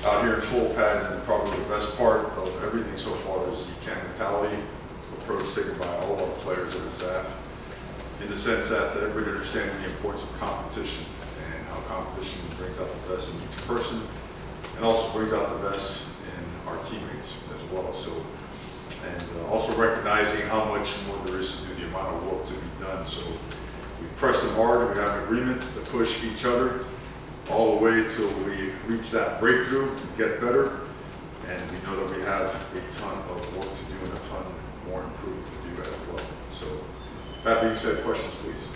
out here in full pads, and probably the best part of everything so far is the camp mentality approach taken by all of our players and the staff, in the sense that everybody understanding the importance of competition and how competition brings out the best in each person and also brings out the best in our teammates as well. So, and also recognizing how much more there is to do, the amount of work to be done. So we press them hard, we have an agreement to push each other all the way till we reach that breakthrough and get better. And we know that we have a ton of work to do and a ton more improvement to do as well. So that being said, questions please.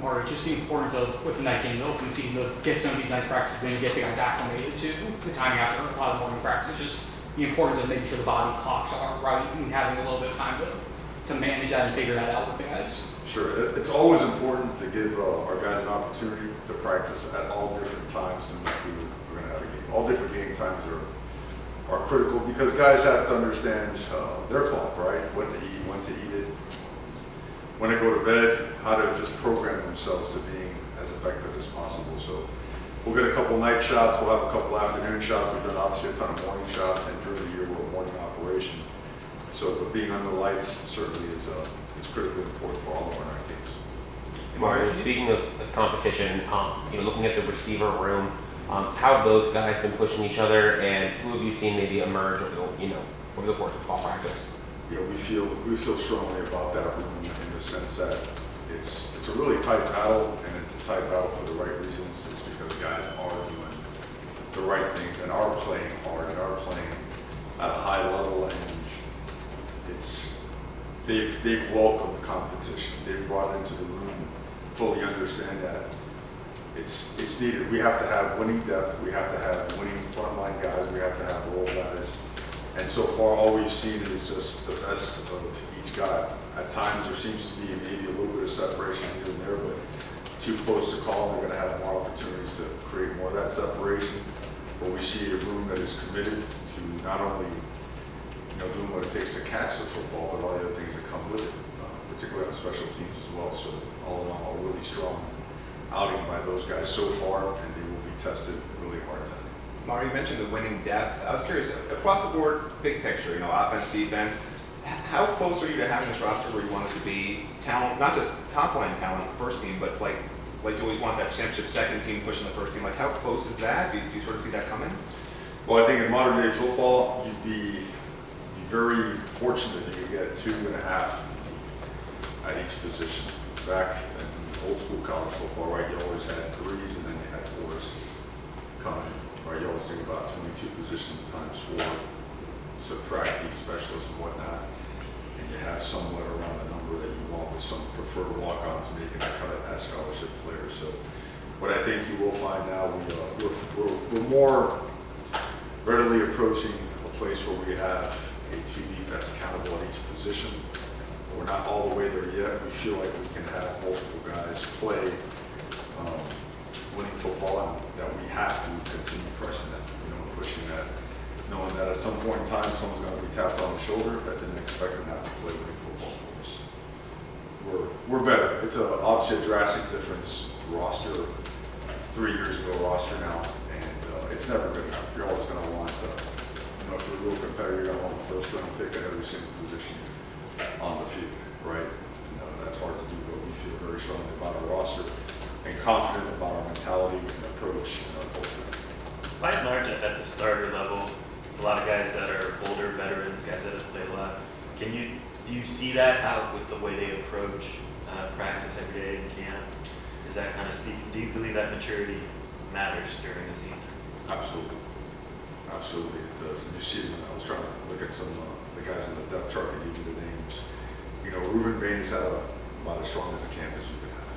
Marty, just the importance of, within that game, the open season, to get some of these nice practices in, get the guys acclimated to the time after a lot of morning practice, just the importance of making sure the body clocks are right and having a little bit of time to manage that and figure that out with the guys. Sure, it's always important to give our guys an opportunity to practice at all different times in which we're going to have a game. All different game times are critical because guys have to understand their clock, right? What to eat, when to eat it, when to go to bed, how to just program themselves to being as effective as possible. So we'll get a couple night shots, we'll have a couple afternoon shots. We've done obviously a ton of morning shots, and during the year we're a morning operation. So but being under the lights certainly is critically important for all of our night games. Marty, speaking of competition, looking at the receiver room, how have those guys been pushing each other, and who have you seen maybe emerge over the course of fall practice? Yeah, we feel strongly about that room in the sense that it's a really tight battle, and it's a tight battle for the right reasons. It's because guys are doing the right things and are playing hard and are playing at a high level, and they've welcomed the competition. They've brought it into the room, fully understand that it's needed. We have to have winning depth. We have to have winning frontline guys. We have to have role guys. And so far, all we've seen is just the best of each guy. At times, there seems to be maybe a little bit of separation here and there, but too close to call, they're going to have more opportunities to create more of that separation. But we see a room that is committed to not only doing what it takes to catch the football, but all the other things that come with it, particularly on special teams as well. So all in all, a really strong outing by those guys so far, and they will be tested really hard tonight. Marty, you mentioned the winning depth. I was curious, across the board, big picture, offense, defense, how close are you to having this roster where you want it to be talent, not just top line talent, first team, but like you always want that championship second team pushing the first team? Like, how close is that? Do you sort of see that coming? Well, I think in modern day football, you'd be very fortunate if you could get 2.5 at each position. Back in old school college football, right, you always had 3s and then you had 4s coming in, right? You always think about 22 positions times 4, subtract each specialist and whatnot, and you have somewhat around the number that you want with some preferred walk-ons making a cut as scholarship players. So what I think you will find now, we're more readily approaching a place where we have a QB that's accountable at each position. We're not all the way there yet. We feel like we can have multiple guys play winning football, and that we have to continue pressing that, pushing that, knowing that at some point in time someone's going to be tapped on the shoulder that didn't expect them to have to play winning football for us. We're better. It's obviously a drastic difference roster, 3 years ago roster now, and it's never good enough. You're always going to want to. If you're a real competitor, you're going to want the first round pick at every single position on the field, right? That's hard to do, but we feel very strongly about our roster and confident about our mentality and approach and our culture. By and large, at the starter level, there's a lot of guys that are older veterans, guys that have played a lot. Do you see that out with the way they approach practice every day in camp? Is that kind of speaking? Do you believe that maturity matters during the season? Absolutely. Absolutely, it does. And you see, I was trying to look at some of the guys in the depth chart that give you the names. Ruben Bain is about as strong as a camp as you can have.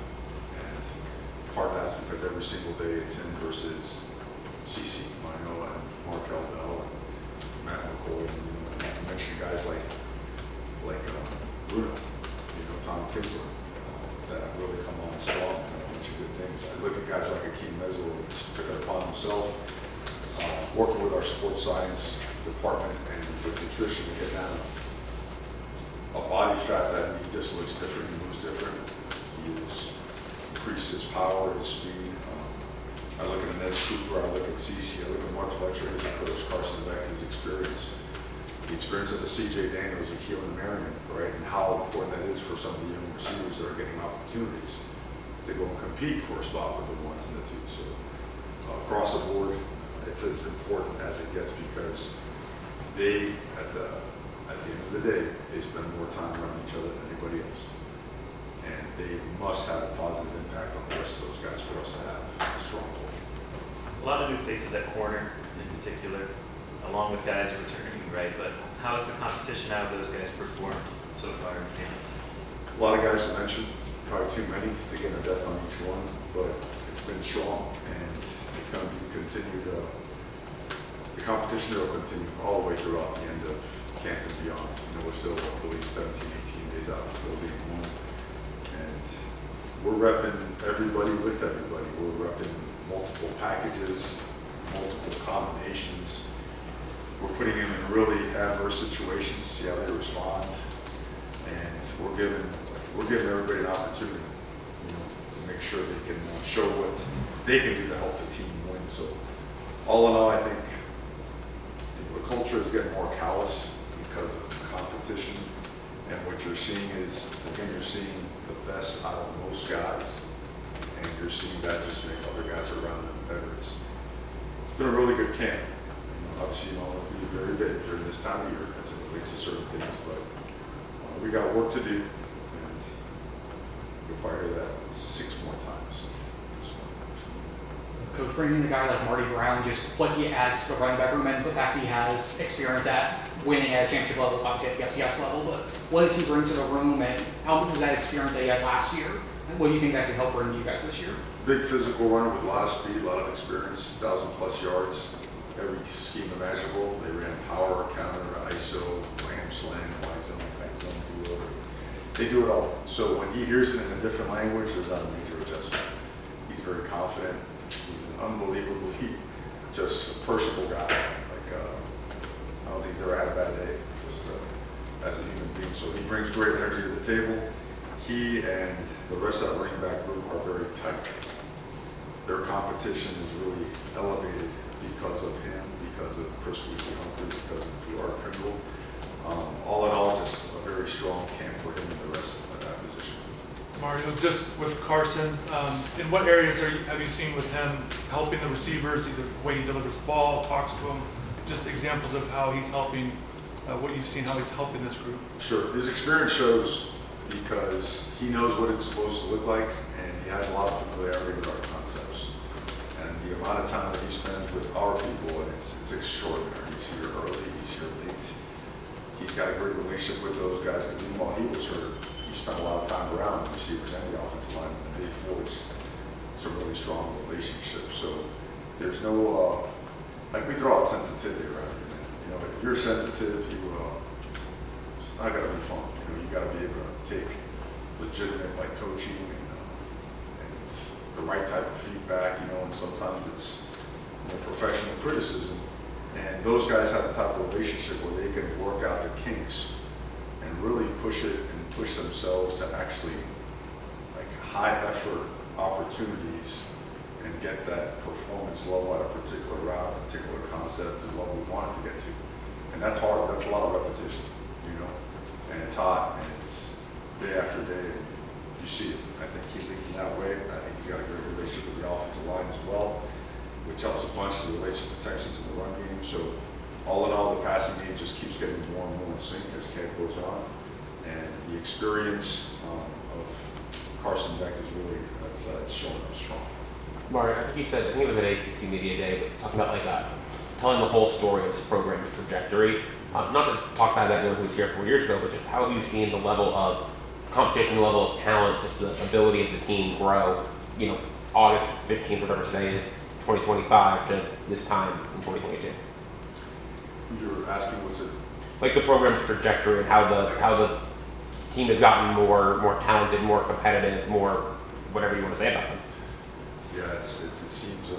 And part of that's because every single day it's him versus CC, Mino, and Markel Bell, and Matt McCoy. And you mentioned guys like Bruno, Tom Kinsler, that have really come on strong and done a bunch of good things. I look at guys like Akeem Mezel, who just took it upon himself. Working with our sports science department and with nutrition to get down a body fat that he just looks different, he moves different, he increases his power, his speed. I look at Nez Cooper, I look at CC, I look at to C.J. Daniels and Keelan Marion, right? And how important that is for some of the young receivers that are getting opportunities to go and compete for a spot with the ones and the twos. So across the board, it's as important as it gets because they, at the end of the day, they spend more time around each other than anybody else. And they must have a positive impact on the rest of those guys for us to have a strong culture. A lot of new faces at corner in particular, along with guys returning, right? But how has the competition out of those guys performed so far in camp? A lot of guys to mention, probably too many to get in depth on each one, but it's been strong and it's going to be continued. The competition will continue all the way throughout the end of camp and beyond. You know, we're still, I believe, 17, 18 days out until game one. And we're repping everybody with everybody. We're repping multiple packages, multiple combinations. We're putting them in really adverse situations to see how they respond. And we're giving everybody an opportunity, you know, to make sure they can show what they can do to help the team win. So all in all, I think the culture is getting more callous because of competition. And what you're seeing is, again, you're seeing the best out of most guys. And you're seeing that just make other guys around them better. It's been a really good camp. Obviously, you know, it'll be very vague during this time of year as it relates to certain things, but we got work to do, and you'll probably hear that 6 more times. Coach, bringing in a guy like Marty Brown, just what he adds to the running back room, and the fact he has experience at winning at a championship level, obviously at the FCS level, but what does he bring to the room, and how much is that experience that he had last year? And what do you think that can help bring you guys this year? Big physical runner with a lot of speed, a lot of experience, 1,000+ yards. Every scheme imaginable. They ran power, counter, ISO, ram slam, wide zone, tight zone, do over. They do it all. So when he hears it in a different language, there's not a major adjustment. He's very confident. He's an unbelievably just personable guy. Like I don't think he's ever had a bad day just as a human being. So he brings great energy to the table. He and the rest of that running back group are very tight. Their competition is really elevated because of him, because of Chris Humphrey, because of Gerard Pringle. All in all, just a very strong camp for him and the rest of that position. Mario, just with Carson, in what areas have you seen with him helping the receivers, either the way he delivers the ball, talks to them, just examples of how he's helping, what you've seen, how he's helping this group? Sure. His experience shows because he knows what it's supposed to look like, and he has a lot of familiarity with our concepts. And the amount of time that he spends with our people, and it's extraordinary. He's here early, he's here late. He's got a great relationship with those guys because even while he was hurt, he spent a lot of time around the receivers and the offensive line, and they forged some really strong relationships. So there's no, like we throw out sensitivity around here, man. You know, if you're sensitive, it's not gonna be fun. You know, you gotta be able to take legitimate like coaching and the right type of feedback, you know, and sometimes it's professional criticism. And those guys have the type of relationship where they can work out the kinks and really push it and push themselves to actually like high effort opportunities and get that performance level at a particular route, a particular concept, the level we want it to get to. And that's hard, that's a lot of repetition, you know, and it's hot and it's day after day. You see it. I think he leads in that way. I think he's got a great relationship with the offensive line as well, which helps a bunch to the relation protections in the run game. So all in all, the passing game just keeps getting more and more in sync as camp goes on. And the experience of Carson Beck is really, it's showing up strong. Marty, I think you said, I think it was at ACC Media Day, but talking about like telling the whole story of this program's trajectory. Not to talk about that, anyone who was here 4 years ago, but just how have you seen the level of competition, level of talent, just the ability of the team grow, you know, August 15th, whatever today is, 2025 to this time in 2022. You're asking what's it? Like the program's trajectory and how the team has gotten more talented, more competitive, more whatever you want to say about them. Yeah, it seems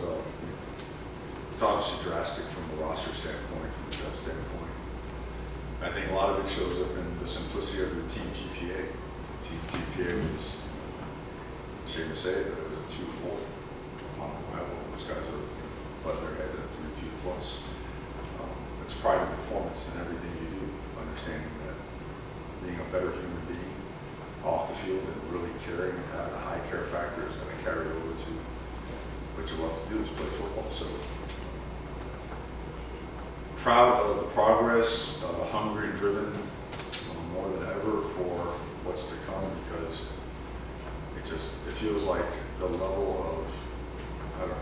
it's obviously drastic from the roster standpoint, from the depth standpoint. I think a lot of it shows up in the simplicity of your team GPA. The team GPA was, shame to say it, but it was a 2.4 on arrival. Those guys are butting their heads at a 3.2+. It's pride in performance in everything you do. understanding that being a better human being off the field and really caring and having a high care factor is going to carry over to what you love to do is play football. So proud of the progress, hungry and driven more than ever for what's to come, because it feels like the level of, I don't know,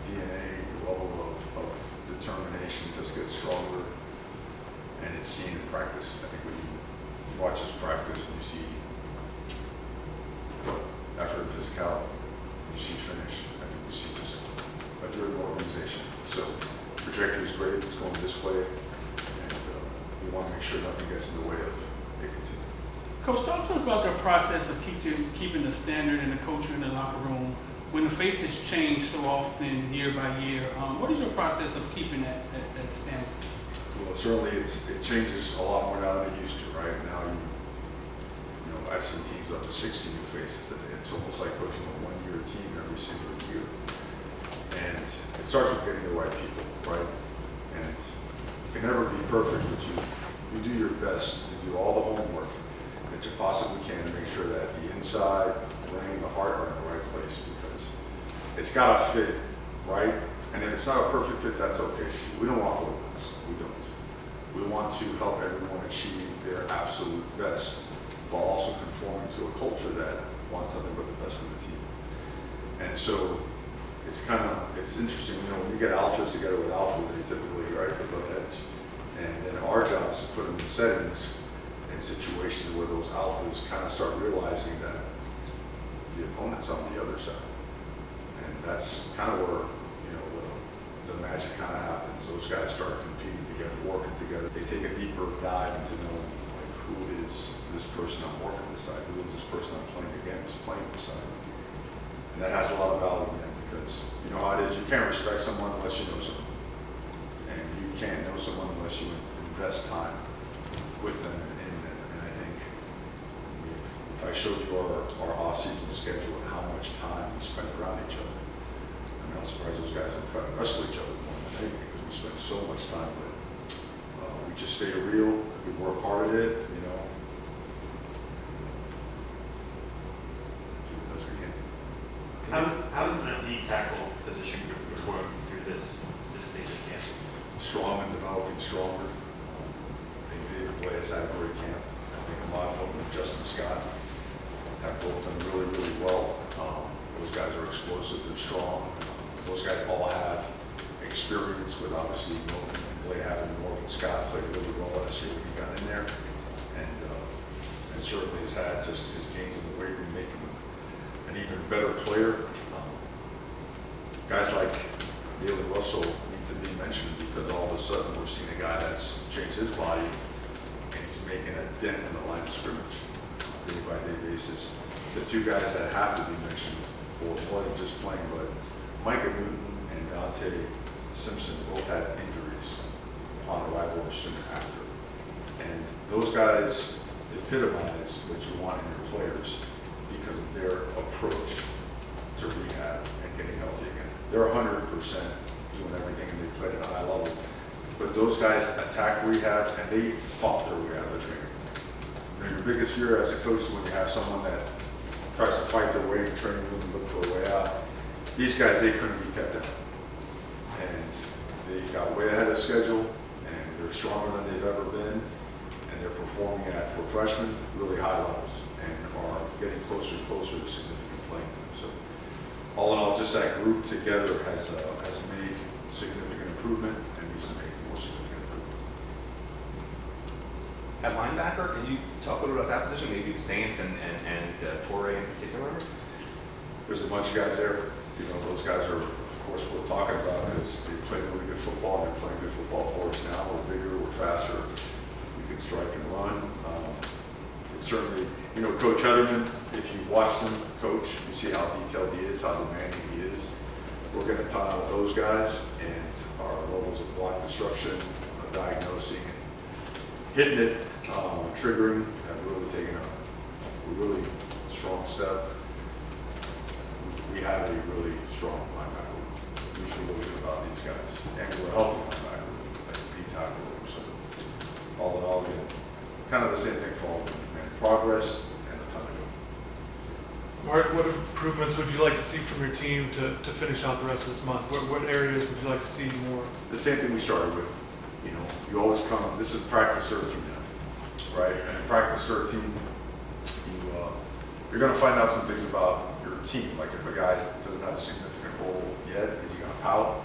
DNA, the level of determination just gets stronger, and it's seen in practice. I think when you watch us practice and you see effort and physicality, you see finish. I think you see just a driven organization. So trajectory is great, it's going this way, and we want to make sure nothing gets in the way of it continuing. Coach, talk to us about your process of keeping the standard and the culture in the locker room. When the faces change so often year by year, what is your process of keeping that standard? Well, certainly it changes a lot more now than it used to, right? Now I've seen teams up to 60 new faces a day. It's almost like coaching a one-year team every single year. And it starts with getting the right people, right? And you can never be perfect, but you do your best to do all the homework that you possibly can to make sure that the inside, the brain, the heart are in the right place, because it's got to fit, right? And if it's not a perfect fit, that's okay too. We don't want overruns. We don't. We want to help everyone achieve their absolute best while also conforming to a culture that wants nothing but the best for the team. And so it's interesting, when you get alphas together with alphas, they typically, right, they butt heads. And then our job is to put them in settings and situations where those alphas kind of start realizing that the opponent's on the other side. And that's kind of where, the magic kind of happens. Those guys start competing together, working together. They take a deeper dive into knowing, like, who is this person I'm working beside? Who is this person I'm playing against, playing beside? And that has a lot of value, man, because you know how it is. You can't respect someone unless you know someone. And you can't know someone unless you invest time with them and in them. And I think if I showed you our off-season schedule and how much time we spend around each other, I'm not surprised those guys don't try to wrestle each other more than anything, because we spend so much time with it. We just stay real, we work hard at it, do the best we can. How is the D tackle position group performing through this stage of camp? Strong and developing stronger. David Blaze had a great camp. I think Ahmad Moten and Justin Scott have both done really, really well. Those guys are explosive and strong. Those guys all have experience with, obviously, Moten and Blaze having Morgan Scott played really well last year when he got in there. And certainly has had just his gains in the weight room make him an even better player. Guys like David Russell need to be mentioned, because all of a sudden we're seeing a guy that's changed his body and he's making a dent in the line of scrimmage on a day-by-day basis. The two guys that have to be mentioned for more than just playing, but Micah Newton and Dante Simpson both had injuries upon arrival or soon after. And those guys epitomize what you want in your players because of their approach to rehab and getting healthy again. They're 100% doing everything, and they played at a high level. But those guys attack rehab and they fought their way out of the training. Your biggest fear as a coach is when you have someone that tries to fight their way in the training room and look for a way out. These guys, they couldn't be kept out. And they got way ahead of schedule, and they're stronger than they've ever been, and they're performing at, for freshmen, really high levels, and are getting closer and closer to significant playing time. So all in all, just that group together has made significant improvement and needs to make more significant improvement. At linebacker, can you talk a little bit about that position, maybe the Saints and Torrey in particular? There's a bunch of guys there. Those guys are, of course, we're talking about because they play really good football, and they're playing good football for us now. We're bigger, we're faster, we can strike and run. It's certainly, Coach Hutterman, if you've watched him coach, you see how detailed he is, how demanding he is. We're going to tie out those guys, and our levels of block destruction, diagnosing, and hitting it, triggering, have really taken a really strong step. We have a really strong linebacker. We feel really good about these guys, and we're healthy linebacker, like D tackle. So would you like to see from your team to finish out the rest of this month? What areas would you like to see more? The same thing we started with, you know, you always come, this is practice 13 now, right? And in practice 13, you're gonna find out some things about your team, like if a guy doesn't have a significant role yet, is he gonna pout?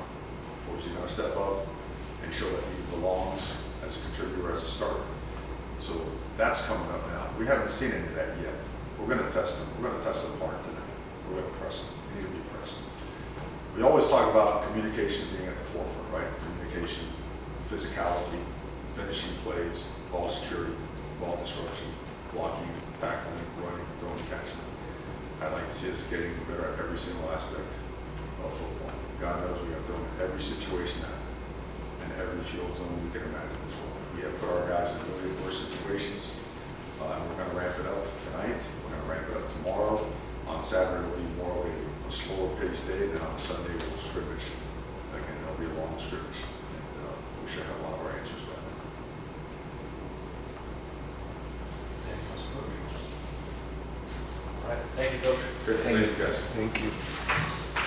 Or is he gonna step up and show that he belongs as a contributor, as a starter? So that's coming up now. We haven't seen any of that yet. We're gonna test them. We're gonna test them hard tonight. We're gonna press them. They need to be pressed. We always talk about communication being at the forefront, right? Communication, physicality, finishing plays, ball security, ball disruption, blocking, tackling, running, throwing, catching. I'd like to see us getting better at every single aspect of football. God knows we have thrown in every situation out and every field zone you can imagine as well. We have put our guys in really adverse situations, and we're going to ramp it up tonight. We're going to ramp it up tomorrow. On Saturday, it'll be more of a slower paced day. Then on Sunday, we'll scrimmage. Again, it'll be a long scrimmage. And we should have a lot of our answers by then. All right, thank you, Coach. Good. Thank you, guys. Thank you.